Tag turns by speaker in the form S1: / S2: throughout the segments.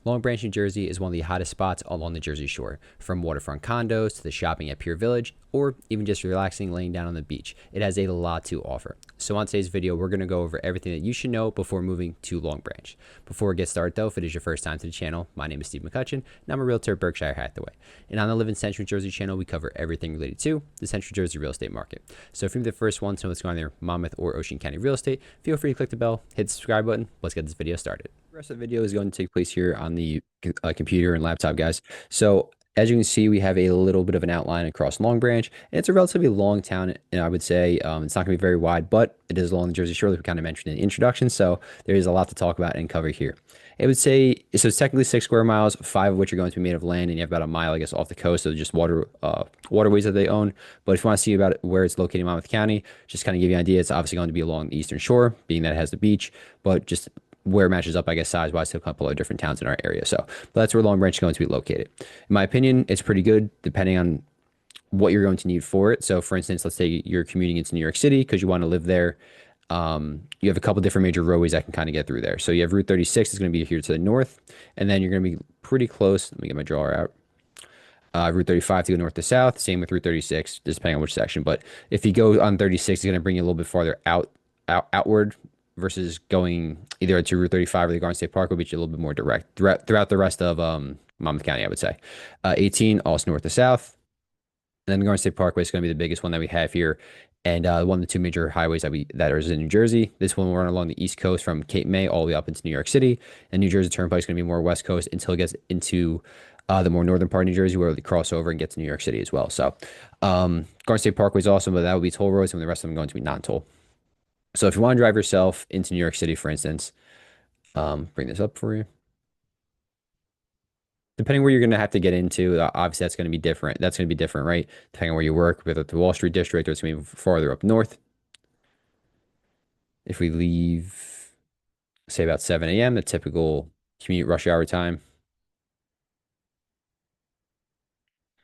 S1: Long Branch, New Jersey is one of the hottest spots along the Jersey Shore, from waterfront condos to the shopping at Pier Village, or even just relaxing laying down on the beach. It has a lot to offer. So on today's video, we're going to go over everything that you should know before moving to Long Branch. Before we get started though, if it is your first time to the channel, my name is Steve McCutcheon, and I'm a realtor at Berkshire Hathaway. And on the Live in Central Jersey channel, we cover everything related to the Central Jersey real estate market. So if you're the first one to know what's going on in Monmouth or Ocean County real estate, feel free to click the bell, hit the subscribe button. Let's get this video started. The rest of the video is going to take place here on the computer and laptop, guys. So as you can see, we have a little bit of an outline across Long Branch, and it's a relatively long town, and I would say it's not going to be very wide, but it is along the Jersey Shore, like we kind of mentioned in the introduction, so there is a lot to talk about and cover here. It would say, so it's technically 6 square miles, 5 of which are going to be made of land, and you have about a mile, I guess, off the coast, so just waterways that they own. But if you want to see about where it's located in Monmouth County, just kind of give you an idea, it's obviously going to be along the eastern shore, being that it has the beach, but just where it matches up, I guess, size-wise to a couple of different towns in our area. So that's where Long Branch is going to be located. In my opinion, it's pretty good depending on what you're going to need for it. So for instance, let's say you're commuting into New York City because you want to live there. You have a couple different major roadways that can kind of get through there. So you have Route 36 is going to be here to the north, and then you're going to be pretty close. Let me get my drawer out. Route 35 to go north to south. Same with Route 36, just depending on which section. But if you go on 36, it's going to bring you a little bit farther outward versus going either to Route 35 or the Garden State Park, will be a little bit more direct throughout the rest of Monmouth County, I would say. 18, also north to south. And then the Garden State Parkway is going to be the biggest one that we have here, and one of the two major highways that are in New Jersey. This one will run along the East Coast from Cape May all the way up into New York City, and New Jersey Turnpike is going to be more West Coast until it gets into the more northern part of New Jersey, where they cross over and get to New York City as well. So Garden State Parkway is awesome, but that would be toll roads, and the rest of them are going to be non-toll. So if you want to drive yourself into New York City, for instance, bring this up for you. Depending where you're going to have to get into, obviously that's going to be different. That's going to be different, right? Depending on where you work, whether it's the Wall Street district or it's going to be farther up north. If we leave, say about 7 a.m., the typical commute rush hour time.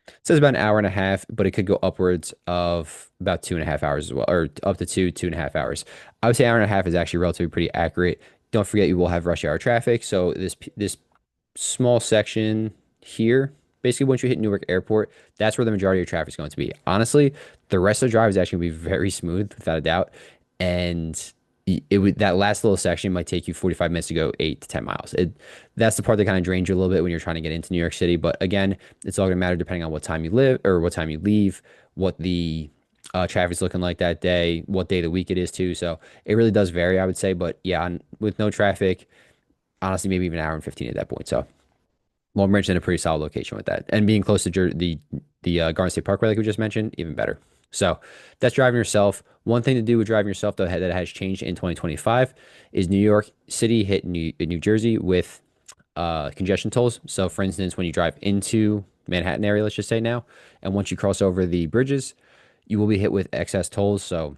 S1: It says about an hour and a half, but it could go upwards of about 2.5 hours as well, or up to 2.5 hours. I would say hour and a half is actually relatively pretty accurate. Don't forget you will have rush hour traffic. So this small section here, basically once you hit Newark Airport, that's where the majority of traffic is going to be. Honestly, the rest of the drive is actually going to be very smooth, without a doubt. And that last little section might take you 45 minutes to go 8 to 10 miles. That's the part that kind of drains you a little bit when you're trying to get into New York City. But again, it's all going to matter depending on what time you live or what time you leave, what the traffic's looking like that day, what day of the week it is too. So it really does vary, I would say. But yeah, with no traffic, honestly, maybe even an hour and 15 at that point. So Long Branch is in a pretty solid location with that, and being close to the Garden State Parkway, like we just mentioned, even better. So that's driving yourself. One thing to do with driving yourself, though, that has changed in 2025 is New York City hit New Jersey with congestion tolls. So, for instance, when you drive into Manhattan area, let's just say now, and once you cross over the bridges, you will be hit with excess tolls. So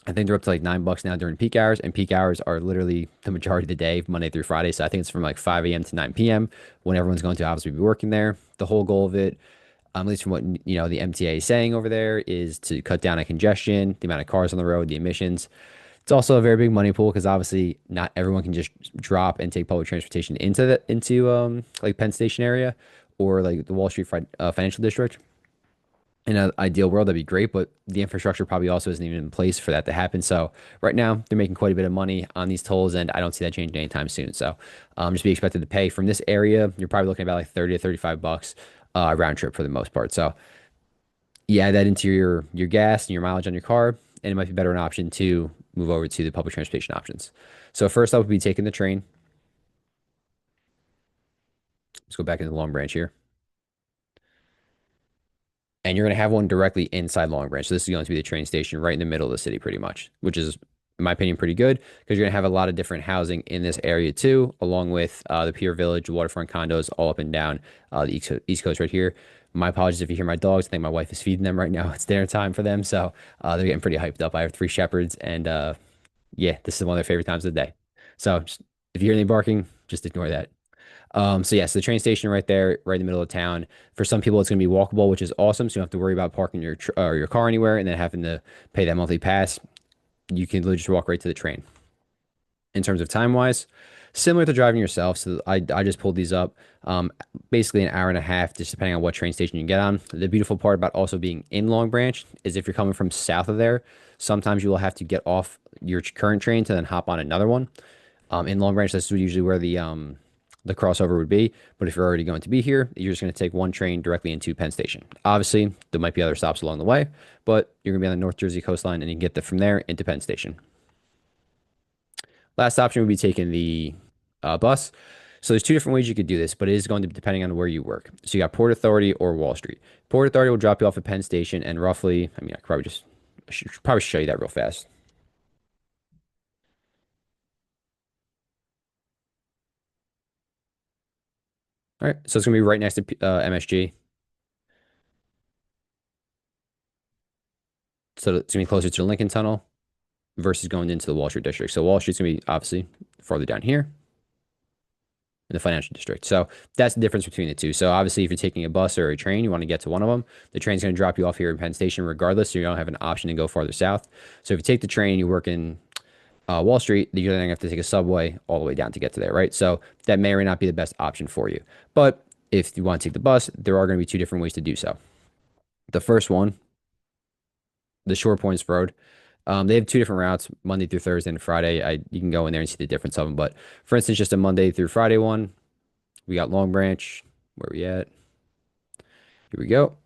S1: I think they're up to like $9 now during peak hours, and peak hours are literally the majority of the day, Monday through Friday. So I think it's from like 5 a.m. to 9 p.m. when everyone's going to obviously be working there. The whole goal of it, at least from what the MTA is saying over there, is to cut down on congestion, the amount of cars on the road, the emissions. It's also a very big money pool because obviously not everyone can just drop and take public transportation into like Penn Station area or like the Wall Street financial district. In an ideal world, that'd be great, but the infrastructure probably also isn't even in place for that to happen. So right now, they're making quite a bit of money on these tolls, and I don't see that changing anytime soon. So just be expected to pay from this area. You're probably looking at about like 30 to $35 round trip for the most part. So you add that into your gas and your mileage on your car, and it might be better an option to move over to the public transportation options. So first, I would be taking the train. Let's go back into the Long Branch here. And you're going to have one directly inside Long Branch. So this is going to be the train station right in the middle of the city, pretty much, which is, in my opinion, pretty good because you're going to have a lot of different housing in this area too, along with the Pier Village, waterfront condos all up and down the East Coast right here. My apologies if you hear my dogs. I think my wife is feeding them right now. It's dinner time for them, so they're getting pretty hyped up. I have 3 shepherds, and yeah, this is one of their favorite times of the day. So if you hear any barking, just ignore that. So yes, the train station right there, right in the middle of town. For some people, it's going to be walkable, which is awesome. So you don't have to worry about parking your car anywhere and then having to pay that monthly pass. You can literally just walk right to the train. In terms of time wise, Similar to driving yourself. So I just pulled these up. Basically an hour and a half, just depending on what train station you get on. The beautiful part about also being in Long Branch is if you're coming from south of there, sometimes you will have to get off your current train to then hop on another one. In Long Branch, that's usually where the crossover would be. But if you're already going to be here, you're just going to take one train directly into Penn Station. Obviously, there might be other stops along the way, but you're going to be on the North Jersey coastline and you can get from there into Penn Station. Last option would be taking the bus. So there's two different ways you could do this, but it is going to be depending on where you work. So you got Port Authority or Wall Street. Port Authority will drop you off at Penn Station and roughly, I mean, I could probably just I should probably show you that real fast. All right, so it's gonna be right next to MSG. So it's gonna be closer to the Lincoln Tunnel versus going into the Wall Street district. So Wall Street's gonna be obviously farther down here in the financial district. So that's the difference between the two. So obviously, if you're taking a bus or a train, you want to get to one of them. The train's going to drop you off here in Penn Station regardless, so you don't have an option to go farther south. So if you take the train, you work in Wall Street, you're then going to have to take a subway all the way down to get to there, right? So that may or may not be the best option for you. But if you want to take the bus, there are going to be two different ways to do so. The first one, the Shore Points Road. They have two different routes, Monday through Thursday and Friday. You can go in there and see the difference of them. But for instance, just a Monday through Friday one, we got Long Branch. Where we at? Here we go.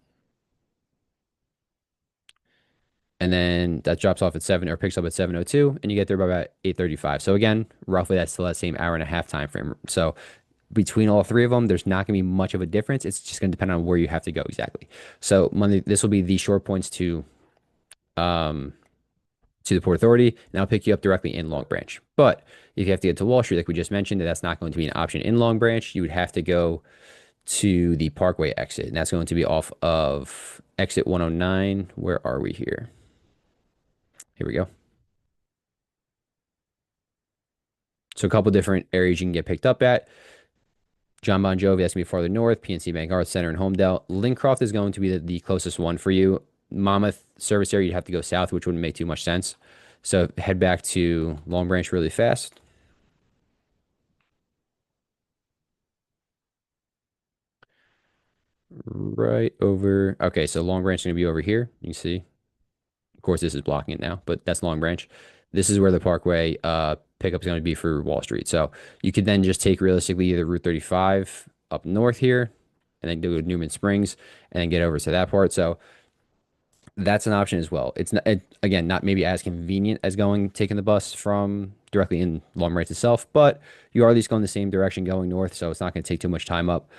S1: And then that drops off at 7 or picks up at 7:02, and you get there by about 8:35. So again, roughly that's still that same hour and a half time frame. So between all three of them, there's not going to be much of a difference. It's just going to depend on where you have to go exactly. So Monday, this will be the short points um to the Port Authority, and that'll pick you up directly in Long Branch. But if you have to get to Wall Street, like we just mentioned, that's not going to be an option in Long Branch. You would have to go to the Parkway exit, and that's going to be off of exit 109. Where are we here? Here we go. So a couple different areas you can get picked up at. John Bon Jovi, that's going to be farther north. PNC Bank Arts Center in Homedale. Lincroft is going to be the closest one for you. Monmouth service area, you'd have to go south, which wouldn't make too much sense. So head back to Long Branch really fast. Right over. Okay, so Long Branch is going to be over here. You can see. Of course, this is blocking it now, but that's Long Branch. This is where the Parkway pickup is going to be for Wall Street. So you could then just take realistically either Route 35 up north here and then go to Newman Springs and then get over to that part. So that's an option as well. It's not, again, not maybe as convenient as going taking the bus from directly in Long Branch itself, but you are at least going the same direction going north, so it's not going to take too much time up.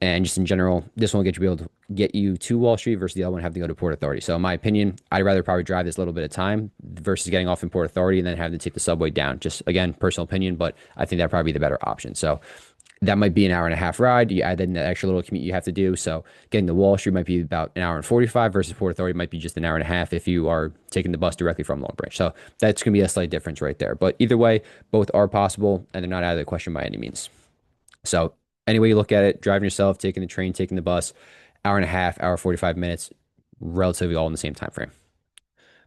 S1: And just in general, this one will get you be able to get you to Wall Street versus the other one having to go to Port Authority. So in my opinion, I'd rather probably drive this little bit of time versus getting off in Port Authority and then having to take the subway down. Just again, personal opinion, but I think that'd probably be the better option. So that might be an hour and a half ride. You add in that extra little commute you have to do. So getting to Wall Street might be about an hour and 45 versus Port Authority might be just an hour and a half if you are taking the bus directly from Long Branch. So that's going to be a slight difference right there. But either way, both are possible and they're not out of the question by any means. So any way you look at it, driving yourself, taking the train, taking the bus, hour and a half, hour 45 minutes, relatively all in the same time frame.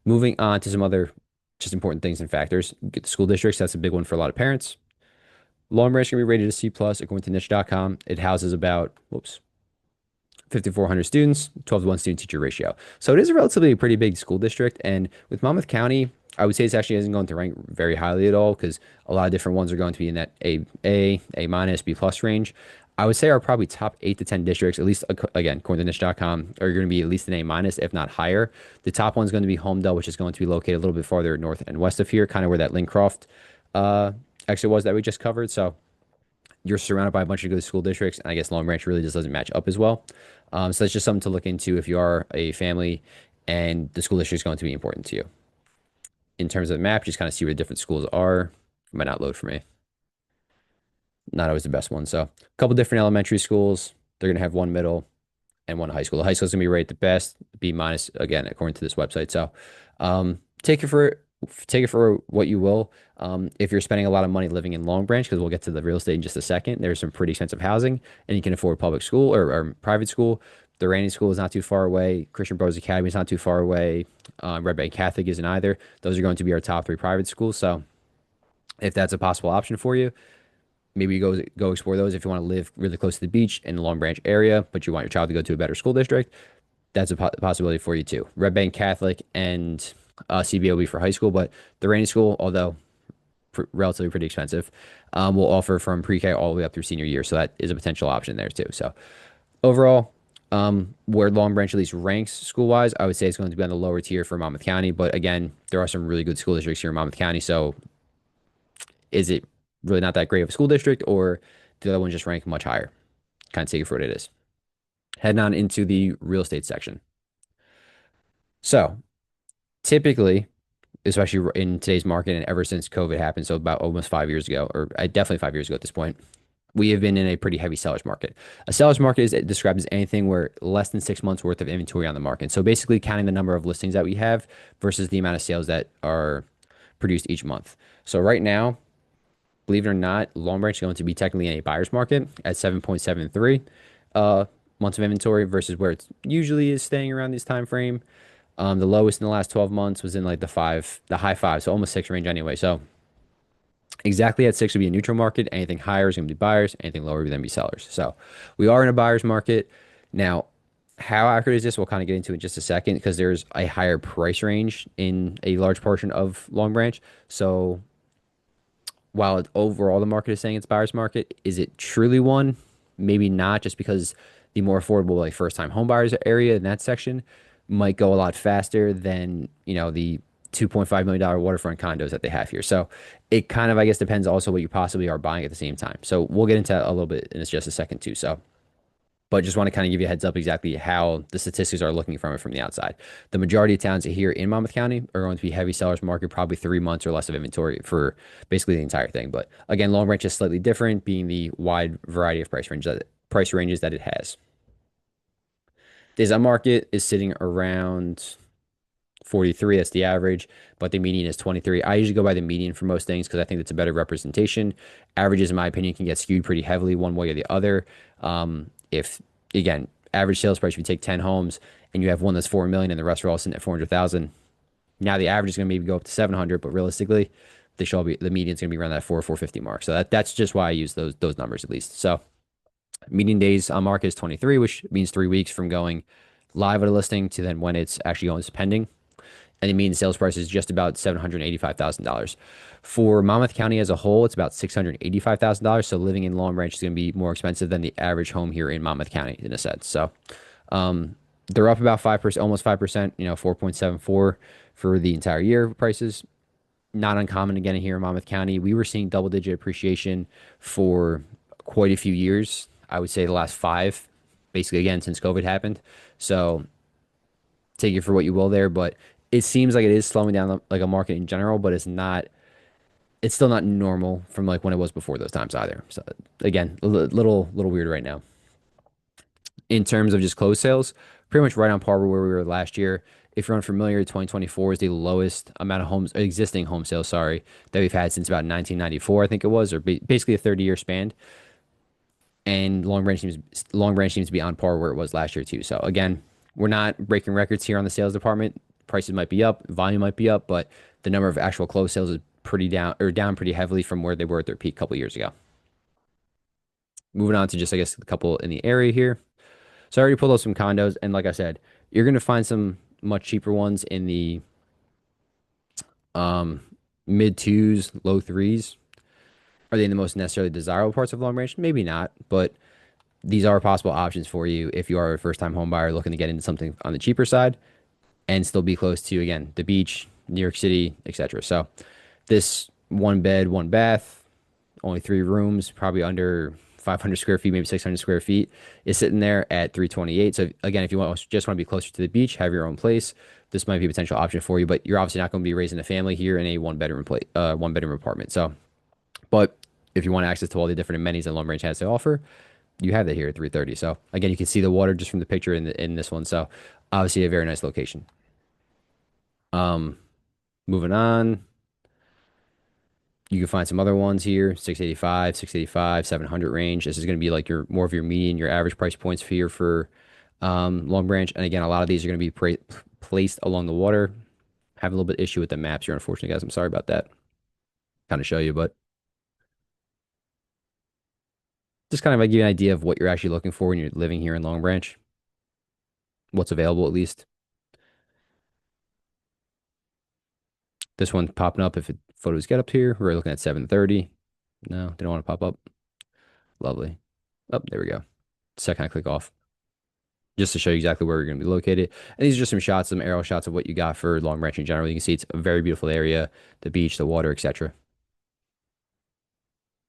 S1: Moving on to some other just important things and factors. Get the school districts, that's a big one for a lot of parents. Long Branch can be rated a C plus according to niche.com. It houses about, 5,400 students, 12 to 1 student teacher ratio. So it is a relatively pretty big school district. And with Monmouth County, I would say it's actually isn't going to rank very highly at all because a lot of different ones are going to be in that A minus, B plus range. I would say our probably top 8 to 10 districts, at least again, according to niche.com, are going to be at least an A minus, if not higher. The top one's going to be Homedale, which is going to be located a little bit farther north and west of here, kind of where that Lincroft exit was that we just covered. So you're surrounded by a bunch of good school districts, and I guess Long Branch really just doesn't match up as well. So that's just something to look into if you are a family and the school district is going to be important to you. In terms of the map, just kind of see where the different schools are. It might not load for me. Not always the best one. So a couple different elementary schools. They're going to have one middle and one high school. The high school is going to be rated the best, B minus, again, according to this website. So take it for what you will. If you're spending a lot of money living in Long Branch, because we'll get to the real estate in just a second, there's some pretty expensive housing, and you can afford public school or private school. The Randy School is not too far away. Christian Brothers Academy is not too far away. Red Bank Catholic isn't either. Those are going to be our top 3 private schools. So if that's a possible option for you, maybe you go explore those if you want to live really close to the beach in the Long Branch area, but you want your child to go to a better school district. That's a possibility for you too. Red Bank Catholic and CBOB for high school, but the Rainy School, although relatively pretty expensive, will offer from pre-K all the way up through senior year. So that is a potential option there too. So overall, where Long Branch at least ranks school wise, I would say it's going to be on the lower tier for Monmouth County. But again, there are some really good school districts here in Monmouth County. So is it really not that great of a school district, or the other one just rank much higher? Kind of take it for what it is. Heading on into the real estate section. So typically, especially in today's market and ever since COVID happened, so about almost 5 years ago, or definitely 5 years ago at this point, we have been in a pretty heavy seller's market. A seller's market is described as anything where less than 6 months worth of inventory on the market. So basically counting the number of listings that we have versus the amount of sales that are produced each month. So right now, believe it or not, Long Branch is going to be technically in a buyer's market at 7.73 months of inventory versus where it usually is staying around this time frame. The lowest in the last 12 months was in like the high five, so almost six range anyway. So exactly at six would be a neutral market. Anything higher is going to be buyers. Anything lower would then be sellers. So we are in a buyer's market. Now, how accurate is this? We'll kind of get into it in just a second because there's a higher price range in a large portion of Long Branch. So while overall the market is saying it's buyer's market, is it truly one? Maybe not, just because the more affordable like first time home buyers area in that section might go a lot faster than, the $2.5 million waterfront condos that they have here. So it kind of, I guess, depends also what you possibly are buying at the same time. So we'll get into that a little bit in just a second too. So but just want to kind of give you a heads up exactly how the statistics are looking from it from the outside. The majority of towns here in Monmouth County are going to be heavy sellers market, probably 3 months or less of inventory for basically the entire thing. But again, Long Branch is slightly different, being the wide variety of price ranges that it has. Days on market is sitting around 43. That's the average, but the median is 23. I usually go by the median for most things because I think it's a better representation. Averages, in my opinion, can get skewed pretty heavily one way or the other. If again, average sales price, if you take 10 homes and you have one that's 4 million and the rest are all sitting at 400,000, now the average is going to maybe go up to 700, but realistically, the median is going to be around that 450 mark. So that's just why I use those numbers at least. So median days on market is 23, which means 3 weeks from going live at a listing to then when it's actually going to pending. And the median sales price is just about $785,000. For Monmouth County as a whole, it's about $685,000. So living in Long Branch is going to be more expensive than the average home here in Monmouth County in a sense. So they're up about 5%, almost 5%, 4.74 for the entire year prices. Not uncommon again here in Monmouth County. We were seeing double digit appreciation for quite a few years. I would say the last five, basically again, since COVID happened. So take it for what you will there, but it seems like it is slowing down like a market in general, but it's still not normal from like when it was before those times either. So again, a little weird right now. In terms of just closed sales, pretty much right on par with where we were last year. If you're unfamiliar, 2024 is the lowest amount of existing home sales, sorry, that we've had since about 1994, I think it was, or basically a 30-year span. And Long Branch seems to be on par where it was last year too. So again, we're not breaking records here on the sales department. Prices might be up, volume might be up, but the number of actual closed sales is pretty down pretty heavily from where they were at their peak a couple years ago. Moving on to just, I guess, a couple in the area here. So I already pulled out some condos, and like I said, you're going to find some much cheaper ones in the um, mid twos, low threes. Are they in the most necessarily desirable parts of Long Branch? Maybe not, but these are possible options for you if you are a first time home buyer looking to get into something on the cheaper side and still be close to, again, the beach, New York City, etc. So this one bed, one bath, only 3 rooms, probably under 500 square feet, maybe 600 square feet, is sitting there at 328. So again, if you just want to be closer to the beach, have your own place, this might be a potential option for you. But you're obviously not going to be raising a family here in a one bedroom apartment. So, but if you want access to all the different amenities that Long Branch has to offer, you have that here at 330. So again, you can see the water just from the picture in this one. So obviously a very nice location. Um, Moving on, you can find some other ones here, 685, 700 range. This is going to be like your more of your median, your average price points for here for Long Branch. And again, a lot of these are going to be placed along the water. Have a little bit issue with the maps here, unfortunately, guys. I'm sorry about that. Kind of show you, but Just kind of like give you an idea of what you're actually looking for when you're living here in Long Branch, what's available at least. This one's popping up if photos get up here. We're looking at 7:30. No, they don't want to pop up. Lovely. Oh, there we go. Second I click off, just to show you exactly where you're going to be located. And these are just some shots, some aerial shots of what you got for Long Branch in general. You can see it's a very beautiful area, the beach, the water, etc.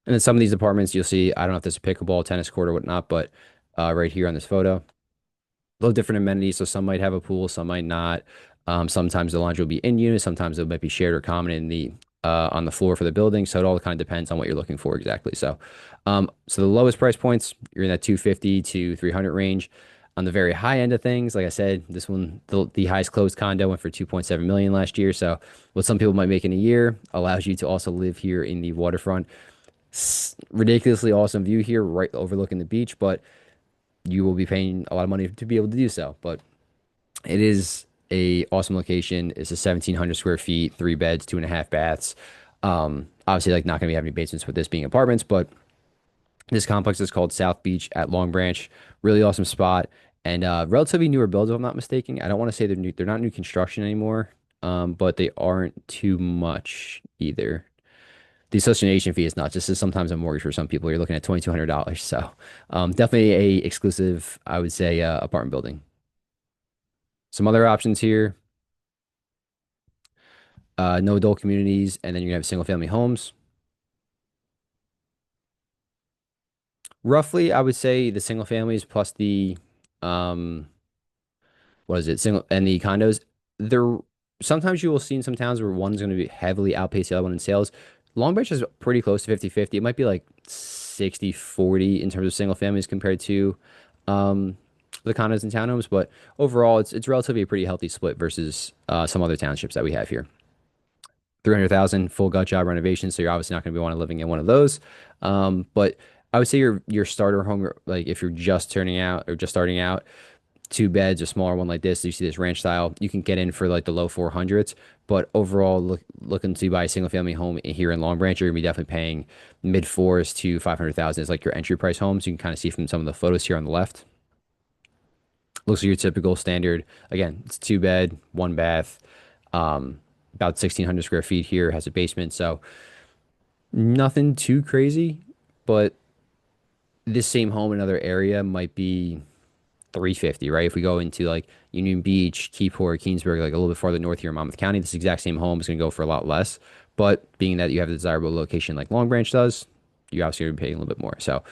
S1: And then some of these apartments you'll see, I don't know if there's a pickleball, tennis court, or whatnot, but right here on this photo, little different amenities. So some might have a pool, some might not. Sometimes the laundry will be in unit, sometimes it might be shared or common in the on the floor for the building. So it all kind of depends on what you're looking for exactly. So the lowest price points, you're in that 250 to 300 range. On the very high end of things, like I said, this one, the highest closed condo went for 2.7 million last year. So what some people might make in a year allows you to also live here in the waterfront. Ridiculously awesome view here, right overlooking the beach, but you will be paying a lot of money to be able to do so. But it is a awesome location. It's a 1,700 square feet, 3 beds, 2.5 baths. Obviously, like not going to be having any basements with this being apartments, but this complex is called South Beach at Long Branch. Really awesome spot and relatively newer builds, if I'm not mistaken. I don't want to say they're new. They're not new construction anymore, but they aren't too much either. The association fee is not just as sometimes a mortgage for some people. You're looking at $2,200. So definitely a exclusive, I would say, apartment building. Some other options here, no adult communities, and then you're gonna have single family homes. Roughly, I would say the single families plus the um, what is it, single and the condos. There sometimes you will see in some towns where one's going to be heavily outpace the other one in sales. Long Beach is pretty close to 50-50. It might be like 60-40 in terms of single families compared to um, the condos and townhomes, but overall it's relatively a pretty healthy split versus some other townships that we have here. 300,000 full gut job renovation, so you're obviously not going to be wanting living in one of those. But I would say your starter home, like if you're just turning out or just starting out, 2 beds, a smaller one like this, you see this ranch style, you can get in for like the low 400s. But overall, looking to buy a single family home here in Long Branch, you're gonna be definitely paying mid fours to 500,000 is like your entry price homes. You can kind of see from some of the photos here on the left. Looks like your typical standard. Again, it's 2 bed, 1 bath, about 1,600 square feet here, has a basement. So nothing too crazy, but this same home in another area might be 350, right? If we go into like Union Beach, Keyport, Keensburg, like a little bit farther north here in Monmouth County, this exact same home is going to go for a lot less. But being that you have a desirable location like Long Branch does, you obviously are paying a little bit more. So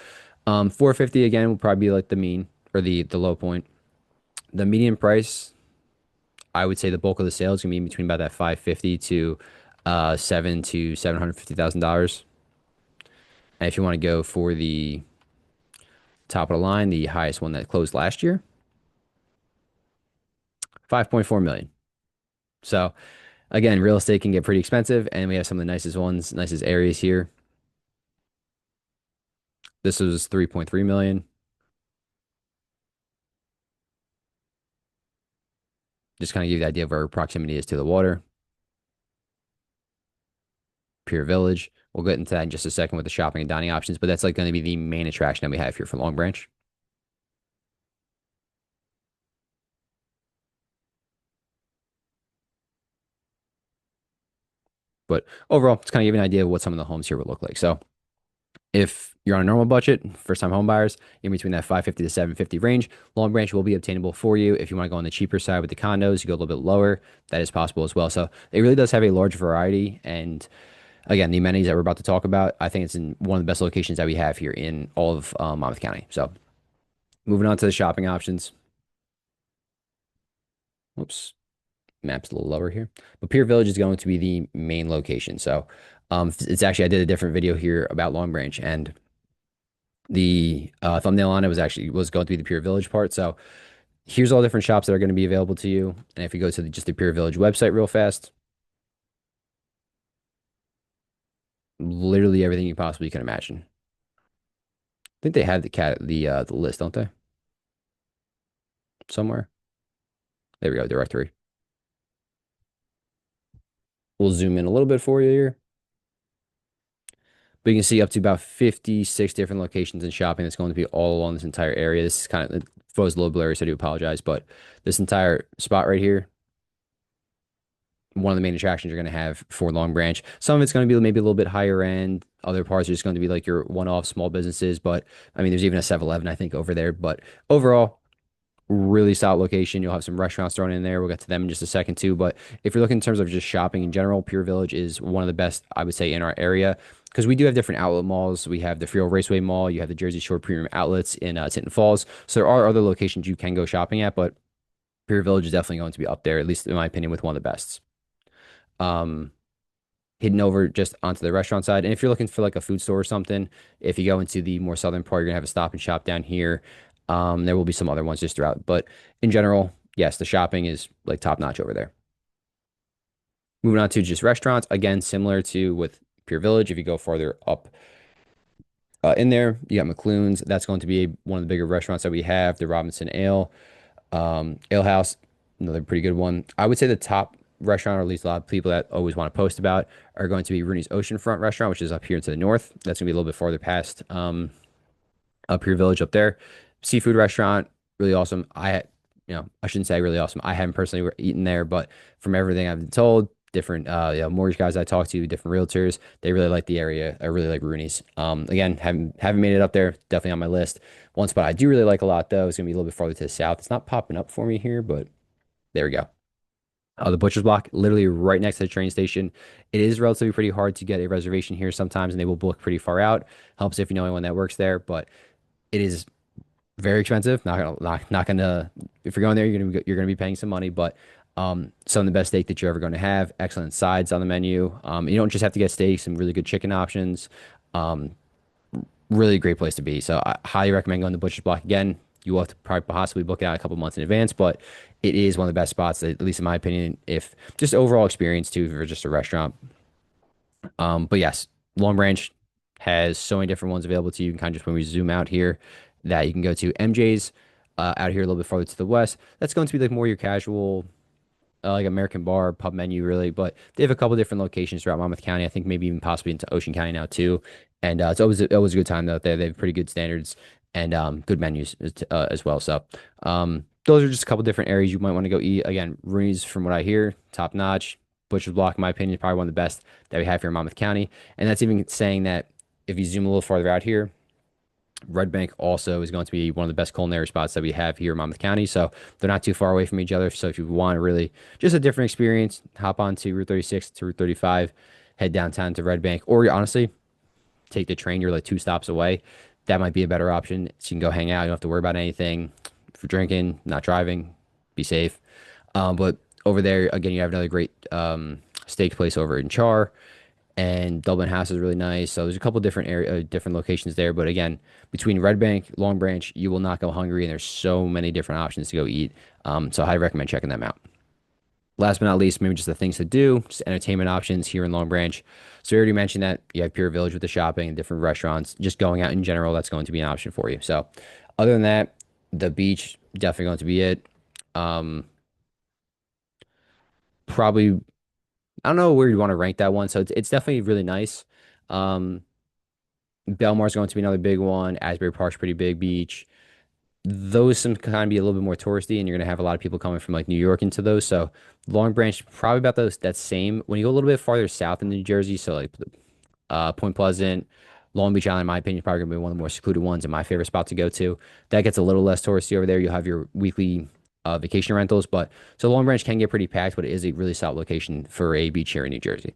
S1: 450 again will probably be like the mean or the low point. The median price, I would say the bulk of the sales is gonna be in between about that 550 to 700,000 to $750,000. And if you want to go for the top of the line, the highest one that closed last year, 5.4 million. So again, real estate can get pretty expensive, and we have some of the nicest ones, nicest areas here. This was 3.3 million. Just kind of give you the idea of where proximity is to the water. Pier Village. We'll get into that in just a second with the shopping and dining options, but that's like going to be the main attraction that we have here for Long Branch. But overall, it's kind of give you an idea of what some of the homes here would look like. So if you're on a normal budget, first time home buyers, in between that 550 to 750 range, Long Branch will be obtainable for you. If you want to go on the cheaper side with the condos, you go a little bit lower, that is possible as well. So it really does have a large variety. And again, the amenities that we're about to talk about, I think it's in one of the best locations that we have here in all of Monmouth County. So moving on to the shopping options. Whoops, map's a little lower here. But Pier Village is going to be the main location. So it's actually, I did a different video here about Long Branch, and the thumbnail on it was going to be the Pier Village part. So here's all different shops that are going to be available to you. And if you go to just the Pier Village website real fast, literally everything you possibly can imagine. I think they have the list, don't they? Somewhere. There we go, directory. We'll zoom in a little bit for you here. But you can see up to about 56 different locations and shopping that's going to be all along this entire area. This is kind of, it was a little blurry, so I do apologize. But this entire spot right here, one of the main attractions you're going to have for Long Branch. Some of it's going to be maybe a little bit higher end. Other parts are just going to be like your one-off small businesses. But I mean, there's even a 7-Eleven, I think, over there. But overall, really solid location. You'll have some restaurants thrown in there. We'll get to them in just a second too. But if you're looking in terms of just shopping in general, Pure Village is one of the best, I would say, in our area because we do have different outlet malls. We have the Freehold Raceway Mall. You have the Jersey Shore Premium Outlets in Tinton Falls. So there are other locations you can go shopping at, but Pure Village is definitely going to be up there, at least in my opinion, with one of the best. Um, Hidden over just onto the restaurant side. And if you're looking for like a food store or something, if you go into the more southern part, you're gonna have a stop and shop down here. There will be some other ones just throughout, but in general, yes, the shopping is like top notch over there. Moving on to just restaurants, again, similar to with Pure Village. If you go farther up in there, you got McLuhan's. That's going to be one of the bigger restaurants that we have. The Robinson Ale, Ale House, another pretty good one. I would say the top restaurant, or at least a lot of people that always want to post about, are going to be Rooney's Oceanfront Restaurant, which is up here to the north. That's going to be a little bit farther past up here village up there. Seafood restaurant, really awesome. I shouldn't say really awesome. I haven't personally eaten there, but from everything I've been told, different mortgage guys I talked to, different realtors, they really like the area. I really like Rooney's. Again, haven't made it up there. Definitely on my list. One spot I do really like a lot though is gonna be a little bit farther to the south. It's not popping up for me here, but there we go. The Butcher's Block, literally right next to the train station. It is relatively pretty hard to get a reservation here sometimes, and they will book pretty far out. Helps if you know anyone that works there, but it is very expensive. Not gonna. If you're going there, you're gonna be paying some money, but some of the best steak that you're ever going to have. Excellent sides on the menu. You don't just have to get steak, some really good chicken options. Um, Really great place to be. So I highly recommend going to Butcher's Block again. You will have to probably possibly book it out a couple months in advance, but it is one of the best spots, at least in my opinion, if just overall experience too, for just a restaurant. But yes, Long Branch has so many different ones available to you. You can kind of just when we zoom out here, that you can go to MJ's out here a little bit farther to the west. That's going to be like more your casual like American bar pub menu really, but they have a couple different locations throughout Monmouth County. I think maybe even possibly into Ocean County now too. And it's always a good time out there. They have pretty good standards and good menus as well. So those are just a couple different areas you might want to go eat. Again, Rooney's from what I hear, top notch. Butcher's Block, in my opinion, is probably one of the best that we have here in Monmouth County. And that's even saying that if you zoom a little farther out here, Red Bank also is going to be one of the best culinary spots that we have here in Monmouth County. So they're not too far away from each other. So if you want really just a different experience, hop on to Route 36 to Route 35, head downtown to Red Bank, or honestly, take the train. You're like 2 stops away. That might be a better option. So you can go hang out. You don't have to worry about anything. If you're drinking, not driving, be safe. But over there, again, you have another great steak place over in Char and Dublin House is really nice. So there's a couple different different locations there. But again, between Red Bank, Long Branch, you will not go hungry, and there's so many different options to go eat. So I recommend checking them out. Last but not least, maybe just the things to do, just entertainment options here in Long Branch. So we already mentioned that you have Pure Village with the shopping and different restaurants. Just going out in general, that's going to be an option for you. So other than that, the beach definitely going to be it. Um, Probably I don't know where you want to rank that one. So it's definitely really nice. Um, Belmar's going to be another big one. Asbury Park's pretty big beach. Those some kind of be a little bit more touristy, and you're gonna have a lot of people coming from like New York into those. So Long Branch probably about those that same. When you go a little bit farther south in New Jersey, so like Point Pleasant, Long Beach Island, in my opinion, is probably gonna be one of the more secluded ones and my favorite spot to go to. That gets a little less touristy over there. You'll have your weekly vacation rentals, but so Long Branch can get pretty packed, but it is a really solid location for a beach here in New Jersey.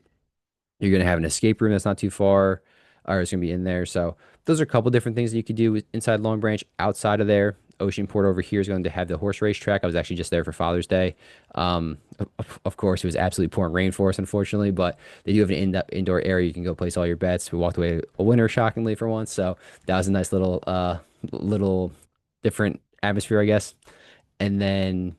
S1: You're going to have an escape room that's not too far, or it's going to be in there. So those are a couple different things that you could do inside Long Branch. Outside of there, Oceanport over here is going to have the horse race track. I was actually just there for Father's Day. Of course, it was absolutely pouring rain for us, unfortunately, but they do have an indoor area. You can go place all your bets. We walked away a winner, shockingly, for once. So that was a nice little different atmosphere, I guess. And then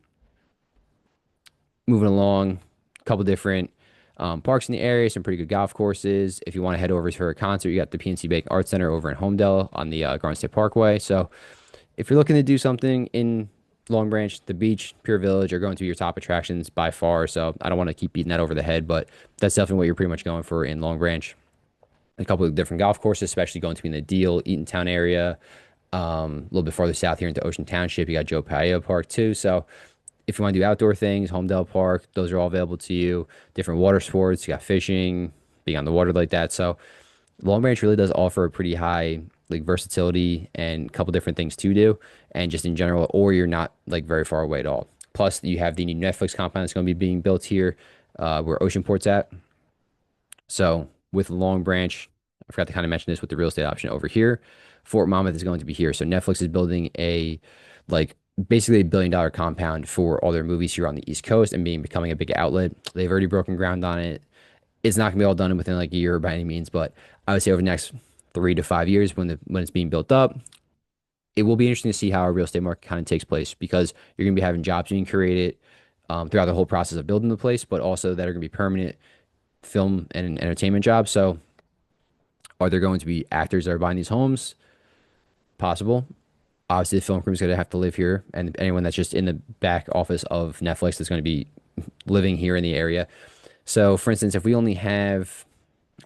S1: moving along, a couple different parks in the area, some pretty good golf courses. If you want to head over for a concert, you got the PNC Bank Arts Center over in Homedale on the Garden State Parkway. So if you're looking to do something in Long Branch, the beach, Pure Village are going to be your top attractions by far. So I don't want to keep beating that over the head, but that's definitely what you're pretty much going for in Long Branch. a couple of different golf courses, especially going between the Deal, Eatontown area. A little bit farther south here into Ocean Township, you got Joe Paio Park too. So if you want to do outdoor things, Homedale Park, those are all available to you. Different water sports, you got fishing, being on the water like that. So Long Branch really does offer a pretty high like versatility and a couple different things to do, and just in general, or you're not like very far away at all. Plus, you have the new Netflix compound that's going to be being built here, where Oceanport's at. So with Long Branch, I forgot to kind of mention this with the real estate option over here. Fort Monmouth is going to be here. So Netflix is building a like basically $1 billion compound for all their movies here on the East Coast and becoming a big outlet. They've already broken ground on it. It's not gonna be all done within like a year by any means, but I would say over the next 3 to 5 years when it's being built up, it will be interesting to see how our real estate market kind of takes place because you're gonna be having jobs being created throughout the whole process of building the place, but also that are gonna be permanent film and entertainment jobs. So are there going to be actors that are buying these homes? Possible. Obviously, the film crew is going to have to live here, and anyone that's just in the back office of Netflix is going to be living here in the area. So, for instance, if we only have,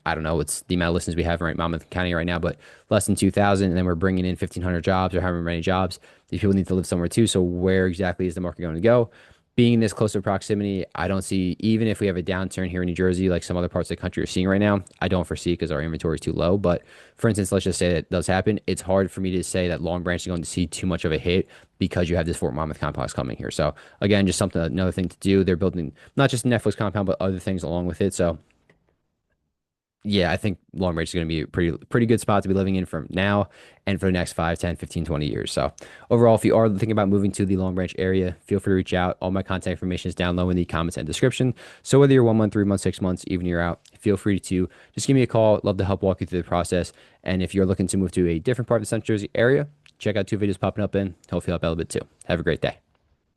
S1: I don't know, what's the amount of listeners we have in Monmouth County right now, but less than 2,000, and then we're bringing in 1,500 jobs or however many jobs, these people need to live somewhere too. So, where exactly is the market going to go? Being in this close of proximity, I don't see, even if we have a downturn here in New Jersey, like some other parts of the country are seeing right now, I don't foresee because our inventory is too low. But for instance, let's just say that does happen. It's hard for me to say that Long Branch is going to see too much of a hit because you have this Fort Monmouth complex coming here. So again, just something, another thing to do. They're building not just a Netflix compound, but other things along with it. So yeah, I think Long Branch is going to be a pretty good spot to be living in from now and for the next 5, 10, 15, 20 years. So overall, if you are thinking about moving to the Long Branch area, feel free to reach out. All my contact information is down low in the comments and description. So whether you're 1 month, 3 months, 6 months, even you're out, feel free to just give me a call. Love to help walk you through the process. And if you're looking to move to a different part of the Central Jersey area, check out 2 videos popping up in. Hopefully help out a bit too. Have a great day.